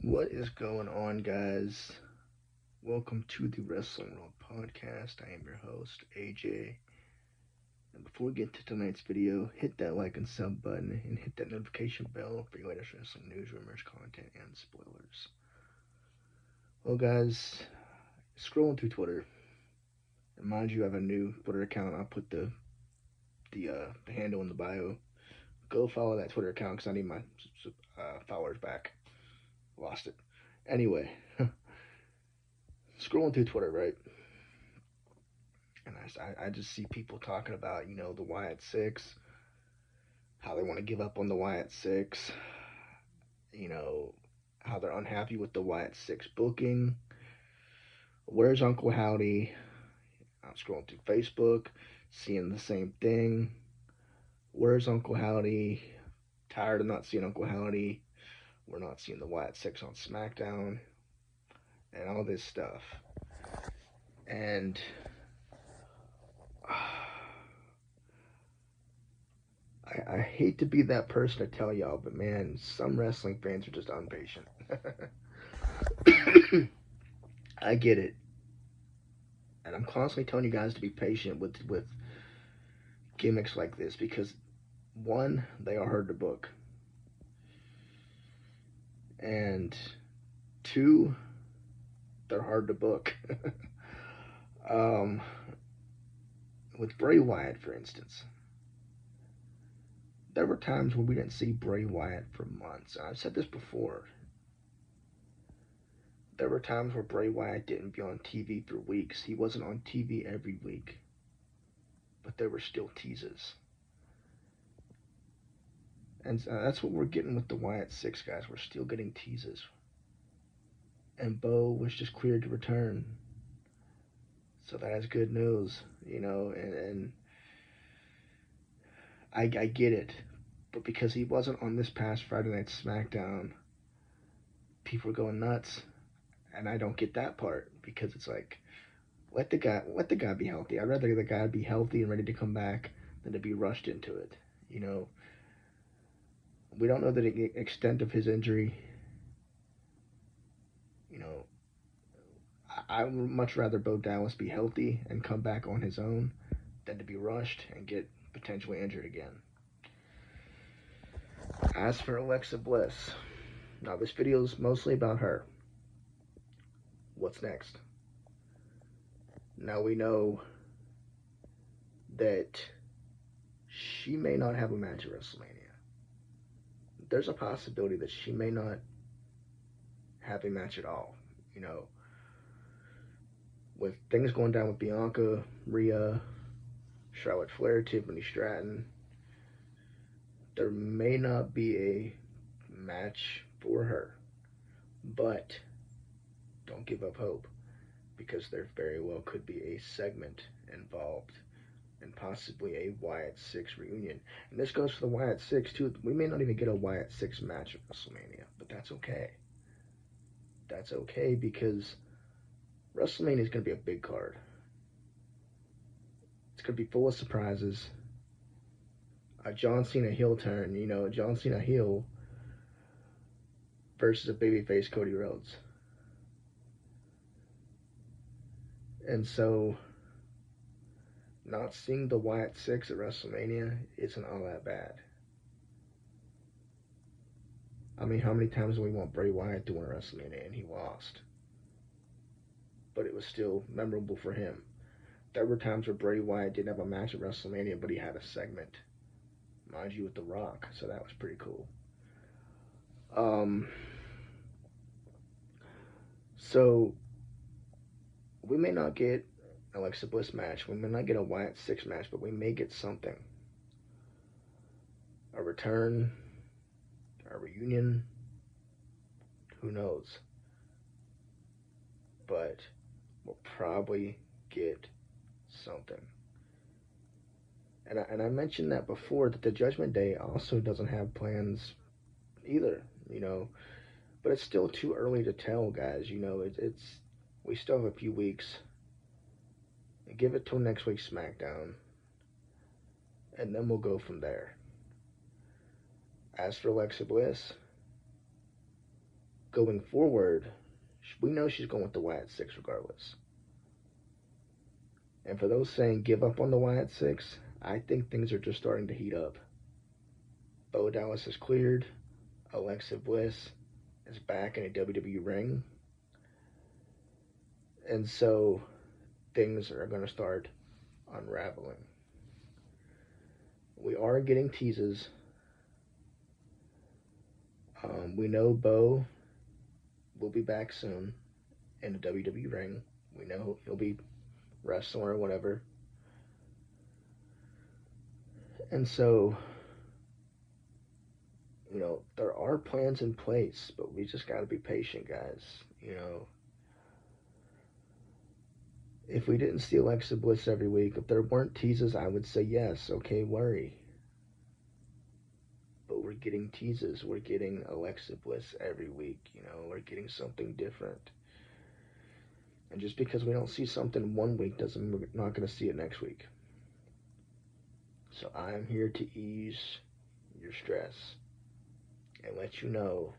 What is going on, guys? Welcome to the Wrestling World Podcast. I am your host, AJ. And before we get to tonight's video, hit that like and sub button and hit that notification bell for your latest wrestling news, rumors, content, and spoilers. Well, guys, scrolling through Twitter, and mind you, I have a new Twitter account. I'll put the handle in the bio. Go follow that Twitter account because I need my followers back. Lost it. Anyway, scrolling through Twitter, right? And I just see people talking about, the Wyatt Six, how they want to give up on the Wyatt Six, you know, how they're unhappy with the Wyatt Six booking. Where's Uncle Howdy? I'm scrolling through Facebook, seeing the same thing. Where's Uncle Howdy? Tired of not seeing Uncle Howdy. We're not seeing the Wyatt Six on SmackDown, and all this stuff. And I hate to be that person to tell y'all, but man, some wrestling fans are just impatient. I get it. And I'm constantly telling you guys to be patient with gimmicks like this because, one, they are hard to book. And two, they're hard to book. With Bray Wyatt, for instance, there were times when we didn't see Bray Wyatt for months. And I've said this before. There were times where Bray Wyatt didn't be on TV for weeks. He wasn't on TV every week. But there were still teases. And that's what we're getting with the Wyatt Six, guys. We're still getting teases. And Bo was just cleared to return. So that is good news, and I get it. But because he wasn't on this past Friday Night SmackDown, people are going nuts. And I don't get that part because it's like, let the guy be healthy. I'd rather the guy be healthy and ready to come back than to be rushed into it. We don't know the extent of his injury. I would much rather Bo Dallas be healthy and come back on his own than to be rushed and get potentially injured again. As for Alexa Bliss, now this video is mostly about her. What's next? Now we know that she may not have a match at WrestleMania. There's a possibility that she may not have a match at all. With things going down with Bianca, Rhea, Charlotte Flair, Tiffany Stratton, there may not be a match for her. But don't give up hope, because there very well could be a segment involved and possibly a Wyatt Six reunion. And this goes for the Wyatt Six too. We may not even get a Wyatt Six match at WrestleMania, but that's okay. That's okay because WrestleMania is going to be a big card. It's going to be full of surprises. A John Cena heel turn, John Cena heel versus a babyface Cody Rhodes. And so, not seeing the Wyatt Six at WrestleMania isn't all that bad. I mean, how many times do we want Bray Wyatt to win WrestleMania and he lost? But it was still memorable for him. There were times where Bray Wyatt didn't have a match at WrestleMania, but he had a segment, mind you, with The Rock, so that was pretty cool. So we may not get an Alexa Bliss match, we may not get a Wyatt Six match, but we may get something. A return, a reunion, who knows? But we'll probably get something. And I mentioned that before, that the Judgment Day also doesn't have plans either, but it's still too early to tell, guys. We still have a few weeks. Give it till next week's SmackDown, and then we'll go from there. As for Alexa Bliss, going forward, we know she's going with the Wyatt Six regardless. And for those saying give up on the Wyatt Six, I think things are just starting to heat up. Bo Dallas is cleared. Alexa Bliss is back in a WWE ring. And so things are going to start unraveling. We are getting teases. We know Bo will be back soon in the WWE ring. We know he'll be wrestling or whatever. And so, there are plans in place, but we just got to be patient, guys. If we didn't see Alexa Bliss every week, if there weren't teases, I would say yes, okay, worry. But we're getting teases. We're getting Alexa Bliss every week. We're getting something different. And just because we don't see something one week doesn't mean we're not going to see it next week. So I'm here to ease your stress and let you know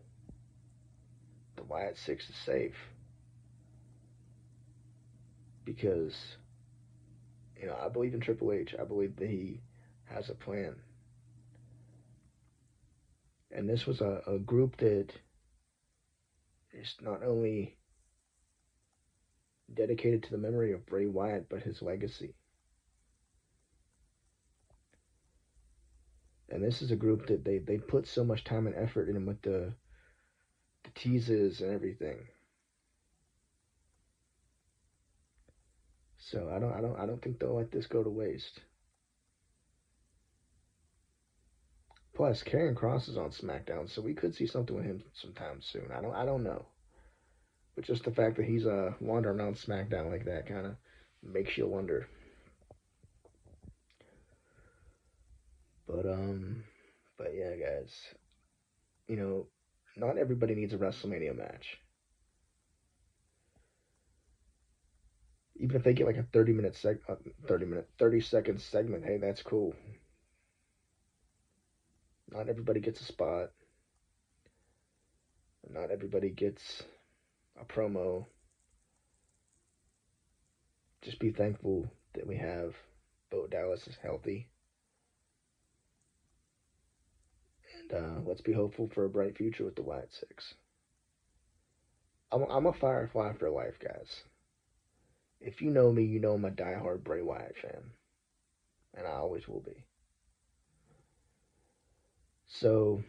the Wyatt Six is safe. Because, I believe in Triple H. I believe that he has a plan. And this was a group that is not only dedicated to the memory of Bray Wyatt, but his legacy. And this is a group that they put so much time and effort in with the teases and everything. So I don't think they'll let this go to waste. Plus, Karrion Kross is on SmackDown, so we could see something with him sometime soon. I don't know. But just the fact that he's wandering on SmackDown like that kind of makes you wonder. But yeah, guys. Not everybody needs a WrestleMania match. Even if they get like a 30-second segment, hey, that's cool. Not everybody gets a spot. Not everybody gets a promo. Just be thankful that we have Bo Dallas is healthy. And let's be hopeful for a bright future with the Wyatt Six. I'm a Firefly for life, guys. If you know me, you know I'm a diehard Bray Wyatt fan. And I always will be. So,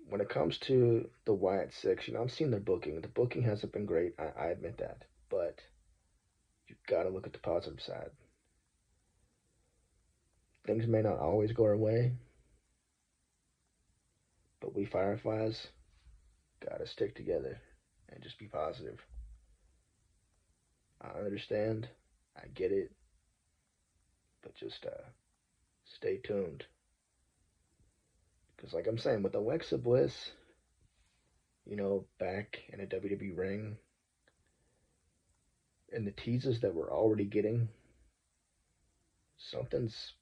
when it comes to the Wyatt Six, I've seen their booking. The booking hasn't been great, I admit that. But you've got to look at the positive side. Things may not always go our way, but we Fireflies gotta stick together and just be positive. I understand, I get it, but just stay tuned. Because like I'm saying, with Alexa Bliss, back in a WWE ring, and the teases that we're already getting, something's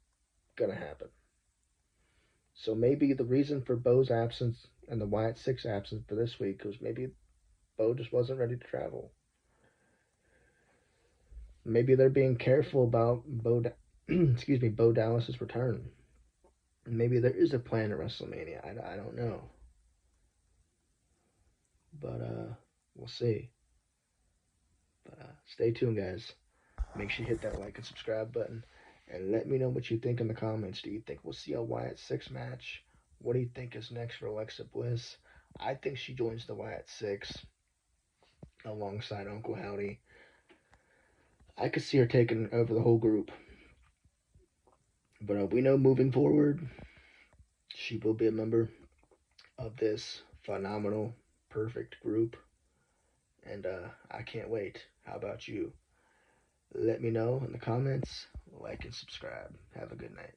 gonna happen. So maybe the reason for Bo's absence and the Wyatt Six absence for this week was maybe Bo just wasn't ready to travel. Maybe they're being careful about Bo Dallas's return. Maybe there is a plan at WrestleMania. I don't know. But we'll see. But stay tuned, guys. Make sure you hit that like and subscribe button. And let me know what you think in the comments. Do you think we'll see a Wyatt Six match? What do you think is next for Alexa Bliss? I think she joins the Wyatt Six alongside Uncle Howdy. I could see her taking over the whole group. But we know moving forward, she will be a member of this phenomenal, perfect group. And I can't wait. How about you? Let me know in the comments. Like and subscribe. Have a good night.